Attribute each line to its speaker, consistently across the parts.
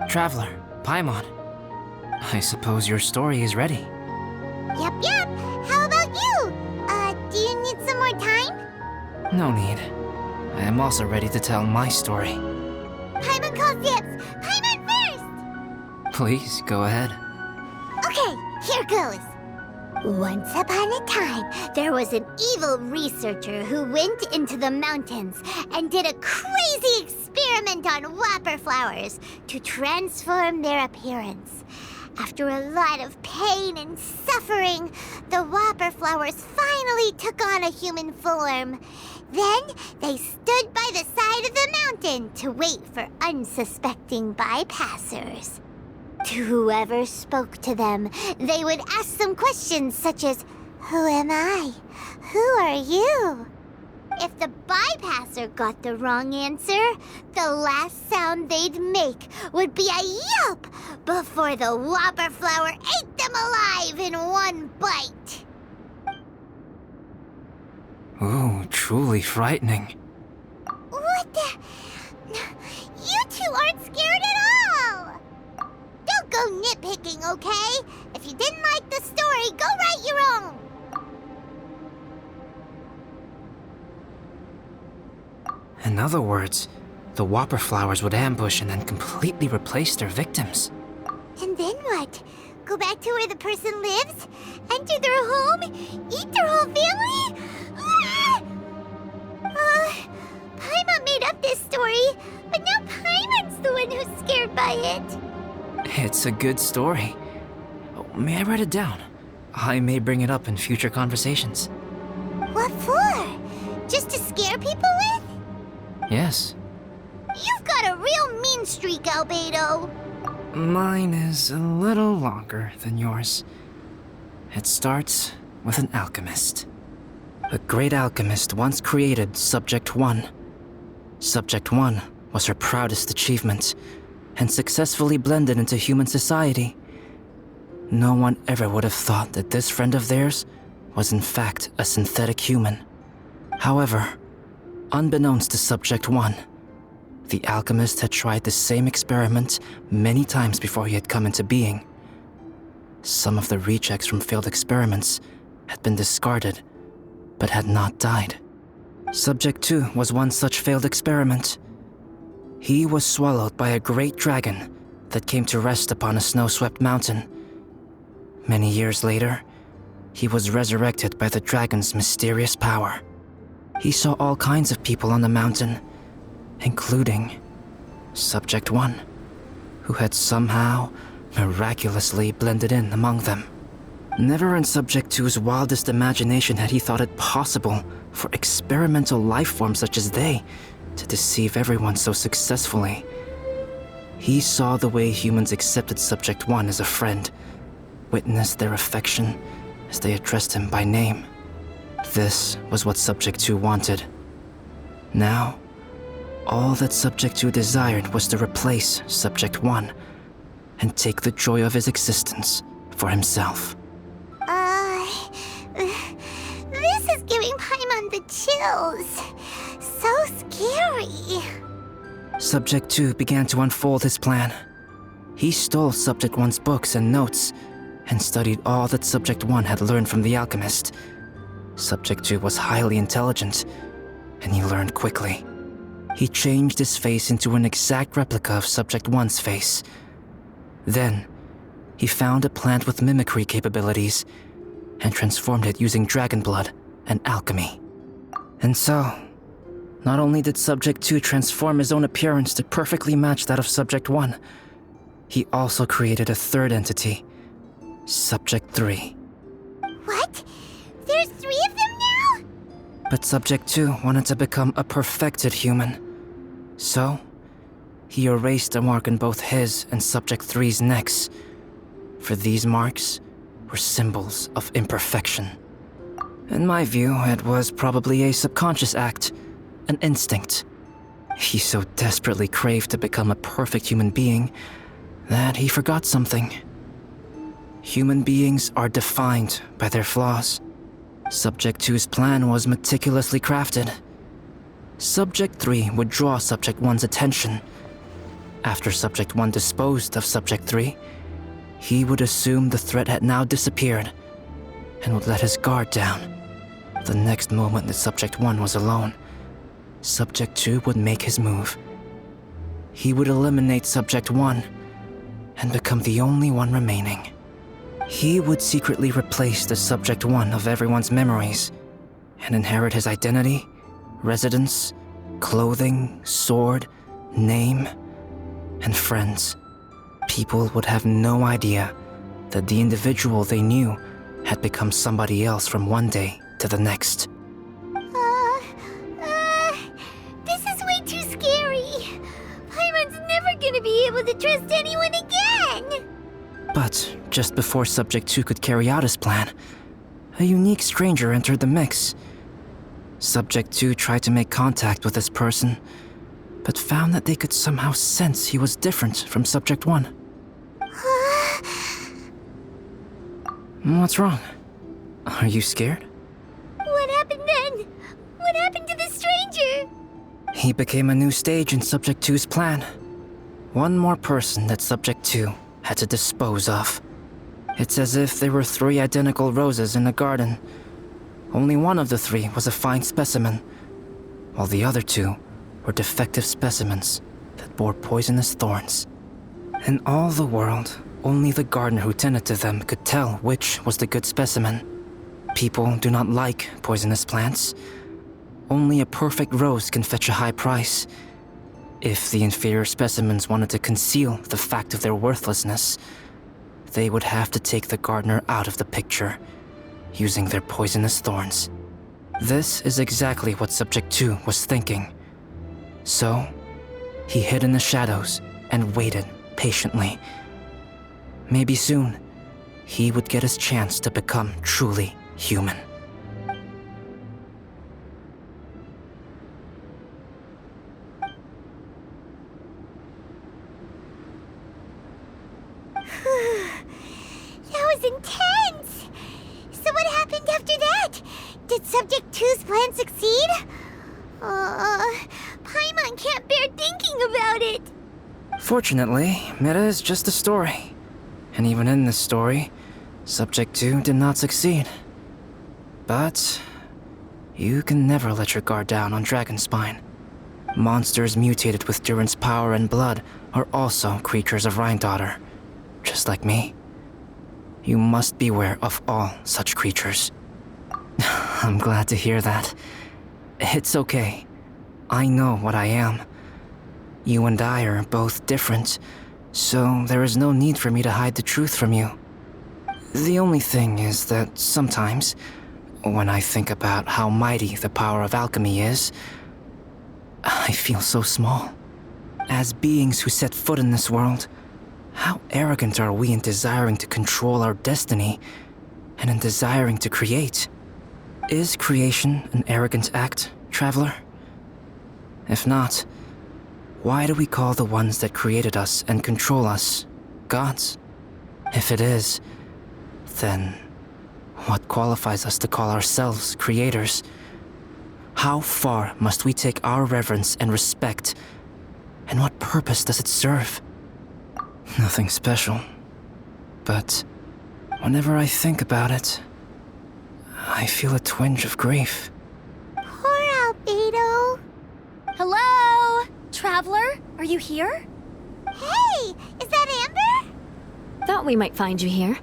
Speaker 1: Traveler, Paimon. I suppose your story is ready.
Speaker 2: Yep. How about you? Do you need some more time?
Speaker 1: No need. I am also ready to tell my story.
Speaker 2: Paimon calls dibs! Paimon first!
Speaker 1: Please, go ahead.
Speaker 2: Okay, here goes. Once upon a time, there was an evil researcher who went into the mountains and did a crazy experiment on whopper flowers to transform their appearance. After a lot of pain and suffering, the whopper flowers finally took on a human form. Then they stood by the side of the mountain to wait for unsuspecting bypassers. To whoever spoke to them, they would ask them questions such as, "Who am I? Who are you?" If the bypasser got the wrong answer, the last sound they'd make would be a yelp before the whopper flower ate them alive in one bite.
Speaker 1: Ooh, truly frightening.
Speaker 2: What the? You two aren't scared at all! Don't go nitpicking, okay? If you didn't like the story, go write your own!
Speaker 1: In other words, the whopper flowers would ambush and then completely replace their victims.
Speaker 2: And then what? Go back to where the person lives? Enter their home? Eat their whole family? Ah! Paimon made up this story, but now Paimon's the one who's scared by it.
Speaker 1: It's a good story. Oh, may I write it down? I may bring it up in future conversations.
Speaker 2: What for? Just to scare people with?
Speaker 1: Yes.
Speaker 2: You've got a real mean streak, Albedo.
Speaker 1: Mine is a little longer than yours. It starts with an alchemist. A great alchemist once created Subject 1. Subject 1 was her proudest achievement, and successfully blended into human society. No one ever would have thought that this friend of theirs was in fact a synthetic human. However, unbeknownst to Subject 1, the alchemist had tried the same experiment many times before he had come into being. Some of the rejects from failed experiments had been discarded, but had not died. Subject 2 was one such failed experiment. He was swallowed by a great dragon that came to rest upon a snow-swept mountain. Many years later, he was resurrected by the dragon's mysterious power. He saw all kinds of people on the mountain, including Subject 1, who had somehow miraculously blended in among them. Never in Subject 2's wildest imagination had he thought it possible for experimental life forms such as they to deceive everyone so successfully. He saw the way humans accepted Subject 1 as a friend, witnessed their affection as they addressed him by name. This was what Subject 2 wanted. Now, all that Subject 2 desired was to replace Subject 1 and take the joy of his existence for himself.
Speaker 2: This is giving Paimon the chills. So scary.
Speaker 1: Subject 2 began to unfold his plan. He stole Subject 1's books and notes and studied all that Subject 1 had learned from the alchemist. Subject 2 was highly intelligent, and he learned quickly. He changed his face into an exact replica of Subject 1's face. Then, he found a plant with mimicry capabilities and transformed it using dragon blood and alchemy. And so, not only did Subject 2 transform his own appearance to perfectly match that of Subject 1, he also created a third entity, Subject 3.
Speaker 2: What? There's 3 of them now?
Speaker 1: But Subject 2 wanted to become a perfected human. So, he erased a mark on both his and Subject 3's necks. For these marks were symbols of imperfection. In my view, it was probably a subconscious act, an instinct. He so desperately craved to become a perfect human being that he forgot something. Human beings are defined by their flaws. Subject 2's plan was meticulously crafted. Subject 3 would draw Subject 1's attention, After Subject 1 disposed of Subject 3, he would assume the threat had now disappeared and would let his guard down. The next moment that Subject 1 was alone, Subject 2 would make his move. He would eliminate Subject 1 and become the only one remaining. He would secretly replace the Subject 1 of everyone's memories and inherit his identity, residence, clothing, sword, name, and friends. People would have no idea that the individual they knew had become somebody else from one day to the next.
Speaker 2: This is way too scary. Paimon's never gonna be able to trust anyone again.
Speaker 1: But just before Subject 2 could carry out his plan, a unique stranger entered the mix. Subject 2 tried to make contact with this person, but found that they could somehow sense he was different from Subject 1. What's wrong? Are you scared?
Speaker 2: What happened then? What happened to the stranger?
Speaker 1: He became a new stage in Subject 2's plan. One more person that Subject 2 had to dispose of. It's as if there were 3 identical roses in a garden. Only one of the 3 was a fine specimen, while the other 2 were defective specimens that bore poisonous thorns. In all the world, only the gardener who tended to them could tell which was the good specimen. People do not like poisonous plants. Only a perfect rose can fetch a high price. If the inferior specimens wanted to conceal the fact of their worthlessness, they would have to take the gardener out of the picture, using their poisonous thorns. This is exactly what Subject 2 was thinking. So, he hid in the shadows and waited patiently. Maybe soon, he would get his chance to become truly human.
Speaker 2: That was intense! So what happened after that? Did Subject 2's plan succeed? Paimon can't bear thinking about it.
Speaker 1: Fortunately, it is just a story. And even in this story, Subject 2 did not succeed. But you can never let your guard down on Dragonspine. Monsters mutated with Durin's power and blood are also creatures of Rhine-Daughter, just like me. You must beware of all such creatures. I'm glad to hear that. It's okay. I know what I am. You and I are both different, so there is no need for me to hide the truth from you. The only thing is that sometimes, when I think about how mighty the power of alchemy is, I feel so small. As beings who set foot in this world, how arrogant are we in desiring to control our destiny and in desiring to create? Is creation an arrogant act, traveler? If not, why do we call the ones that created us and control us gods? If it is, then what qualifies us to call ourselves creators? How far must we take our reverence and respect, and what purpose does it serve? Nothing special, but whenever I think about it, I feel a twinge of grief.
Speaker 2: Poor Albedo.
Speaker 3: Hello? Traveler, are you here?
Speaker 2: Hey, is that Amber?
Speaker 3: Thought we might find you here.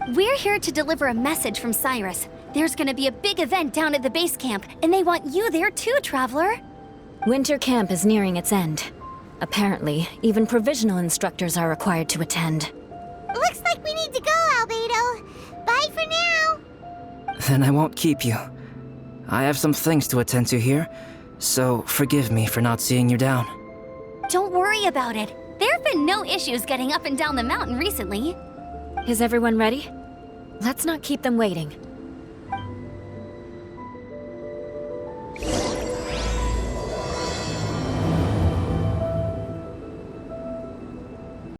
Speaker 3: We're here to deliver a message from Cyrus. There's gonna be a big event down at the base camp, and they want you there too, Traveler.
Speaker 4: Winter camp is nearing its end. Apparently, even provisional instructors are required to attend.
Speaker 2: Looks like we need to go, Albedo. Bye for now.
Speaker 1: Then I won't keep you. I have some things to attend to here, so forgive me for not seeing you down.
Speaker 3: Don't worry about it. There have been no issues getting up and down the mountain recently.
Speaker 4: Is everyone ready? Let's not keep them waiting.